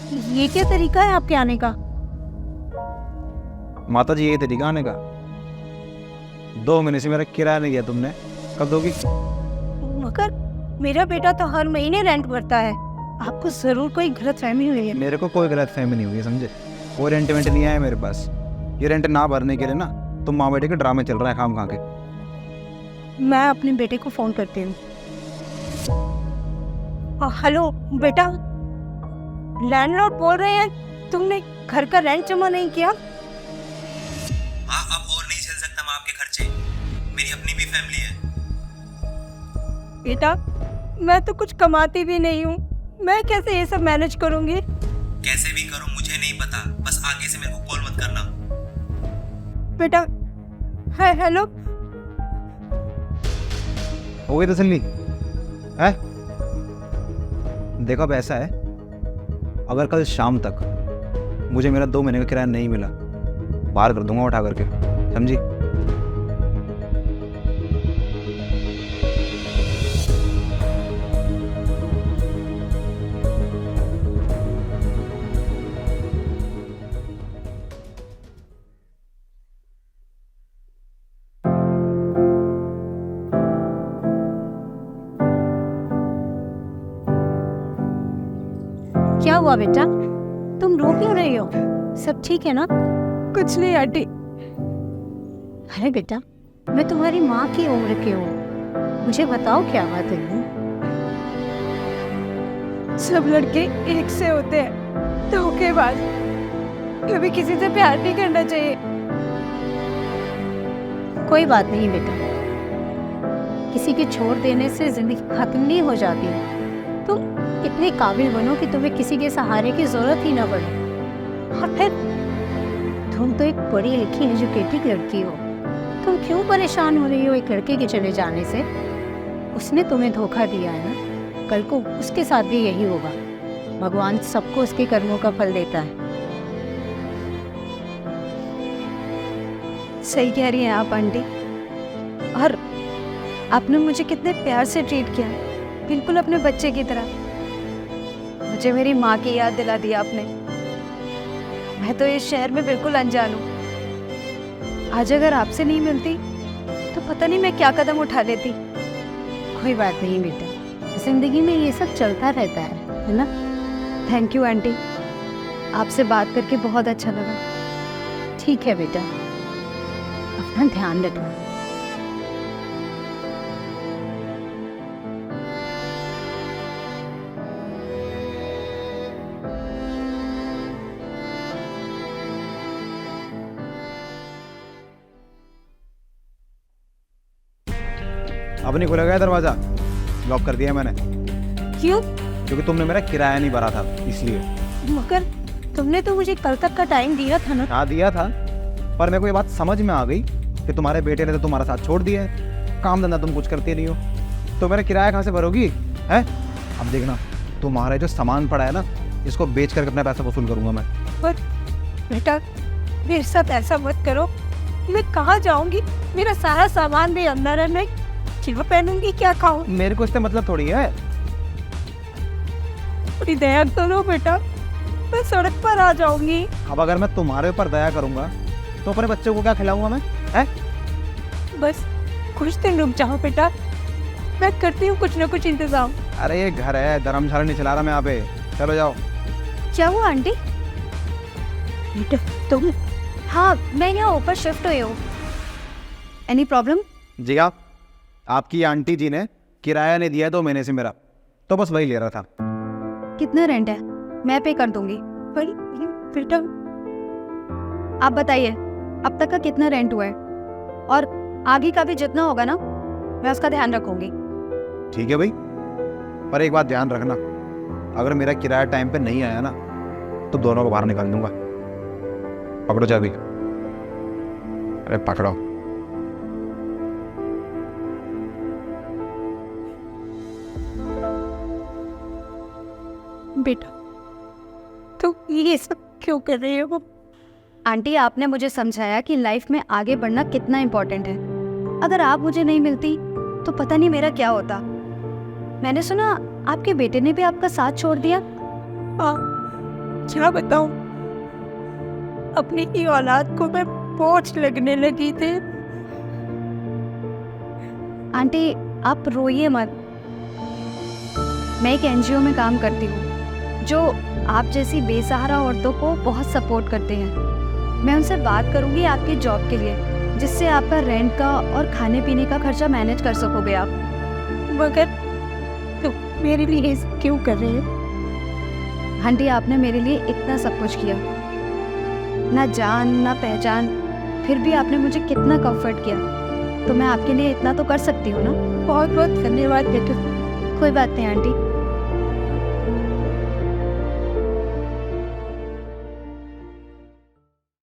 ये क्या तरीका है आपके आने का? माता जी यही तरीका आने का। 2 महीने से मेरा किराया नहीं दिया तुमने, कब दोगी? मगर मेरा बेटा तो हर महीने रेंट भरता है, आपको जरूर कोई गलतफहमी हुई है। मेरे को कोई गलत फहमी नहीं हुई है, समझे? कोई रेंट वेंट नहीं आया मेरे पास। ये रेंट ना भरने के लिए ना तुम माँ बेटे के ड्रामे चल रहा है खाम खा के। मैं अपने बेटे को फोन करती हूँ। हेलो बेटा, लैंडलॉर्ड बोल रहे हैं तुमने घर का रेंट जमा नहीं किया। हाँ, अब और नहीं झेल सकता मैं आपके खर्चे। मेरी अपनी भी फैमिली है। बेटा मैं तो कुछ कमाती भी नहीं हूँ, मैं कैसे ये सब मैनेज करूँगी? कैसे भी करूं मुझे नहीं पता, बस आगे से मेरे को कॉल मत करना। बेटा है, हेलो। हो गई तसल्ली है? देखो अब ऐसा है, अगर कल शाम तक मुझे मेरा 2 महीने का किराया नहीं मिला, बाहर कर दूंगा उठा करके, समझी? क्या हुआ बेटा, तुम रो क्यों रही हो? सब ठीक है ना? कुछ नहीं आंटी। अरे बेटा, मैं तुम्हारी माँ की उम्र की हूँ, मुझे बताओ क्या बात है? सब लड़के एक से होते हैं, धोखेबाज। कभी किसी से प्यार नहीं करना चाहिए। कोई बात नहीं बेटा, किसी के छोड़ देने से जिंदगी खत्म नहीं हो जाती। तुम इतने काबिल बनो कि तुम्हें किसी के सहारे की जरूरत ही ना पड़े। और फिर तुम तो एक पढ़ी लिखी एजुकेटेड लड़की हो, तुम क्यों परेशान हो रही हो एक लड़के के चले जाने से? उसने तुम्हें धोखा दिया है ना, कल को उसके साथ भी यही होगा। भगवान सबको उसके कर्मों का फल देता है। सही कह रही हैं आप आंटी। और आपने मुझे कितने प्यार से ट्रीट किया, बिल्कुल अपने बच्चे की तरह। मुझे मेरी माँ की याद दिला दी आपने। मैं तो इस शहर में बिल्कुल अनजान हूँ। आज अगर आपसे नहीं मिलती तो पता नहीं मैं क्या कदम उठा लेती। कोई बात नहीं बेटा, जिंदगी में ये सब चलता रहता है ना? थैंक यू आंटी, आपसे बात करके बहुत अच्छा लगा। ठीक है बेटा, अपना ध्यान रखना। अब नहीं खुलेगा दरवाजा, लॉक कर दिया मैंने। क्यों? क्योंकि तुमने मेरा किराया नहीं भरा था, इसलिए। मगर तुमने तो मुझे कल तक का टाइम दिया था ना? हाँ दिया था, पर मेरे को ये बात समझ में आ गई कि तुम्हारे बेटे ने तो तुम्हारा साथ छोड़ दिया है, काम धंधा तुम कुछ करते नहीं हो, तो मेरा किराया कहाँ से भरोगी है? अब देखना, तुम्हारा जो सामान पड़ा है ना, इसको बेच करके अपना पैसा वसूल करूंगा मैं। पर बेटा मेरे साथ ऐसा मत करो, मैं कहाँ जाऊंगी? मेरा सारा सामान भी अंदर है, मैं क्या पहनूंगी, क्या खाऊं? मेरे को इससे मतलब थोड़ी है। थोड़ी दया करो बेटा, मैं सड़क पर आ जाऊंगी। अब अगर मैं तुम्हारे ऊपर दया करूंगा तो अपने बच्चे को क्या खिलाऊंगा मैं, है? बस कुछ दिन रुक जाओ बेटा, मैं करती हूँ कुछ ना कुछ इंतजाम। अरे ये घर है, धर्मशाला नहीं चला रहा मैं यहाँ पे, चलो जाओ। क्या हुआ आंटी? बेटा तुम? हाँ, मैं यहाँ ऊपर शिफ्ट हुई हूँ। Any problem? जी हाँ, आपकी आंटी जी ने किराया नहीं दिया है 2 महीने से मेरा, तो बस वही ले रहा था। कितना रेंट है? मैं पे कर दूंगी। पर बेटा आप बताइए, अब तक का कितना रेंट हुआ है, और आगे का भी जितना होगा ना, मैं उसका ध्यान रखूंगी। ठीक है भाई, पर एक बात ध्यान रखना, अगर मेरा किराया टाइम पे नहीं आया ना तो दोनों को बाहर निकाल दूंगा। पकड़ो चाबी। अरे पकड़ो। बेटा तुम ये सब क्यों कर रहे हो? आंटी, आपने मुझे समझाया कि लाइफ में आगे बढ़ना कितना इम्पोर्टेंट है। अगर आप मुझे नहीं मिलती तो पता नहीं मेरा क्या होता। मैंने सुना आपके बेटे ने भी आपका साथ छोड़ दिया। हाँ, क्या बताऊं, अपनी ही औलाद को मैं बोझ लगने लगी थी। आंटी आप रोइए मत। मैं एक एनजीओ में काम करती हूँ जो आप जैसी बेसहारा औरतों को बहुत सपोर्ट करते हैं। मैं उनसे बात करूँगी आपकी जॉब के लिए, जिससे आपका रेंट का और खाने पीने का खर्चा मैनेज कर सकोगे आप। मगर तुम मेरे लिए ऐसा क्यों कर रहे हो? आंटी आपने मेरे लिए इतना सब कुछ किया, ना जान ना पहचान, फिर भी आपने मुझे कितना कंफर्ट किया, तो मैं आपके लिए इतना तो कर सकती हूँ ना। बहुत बहुत धन्यवाद बेटा। कोई बात नहीं आंटी,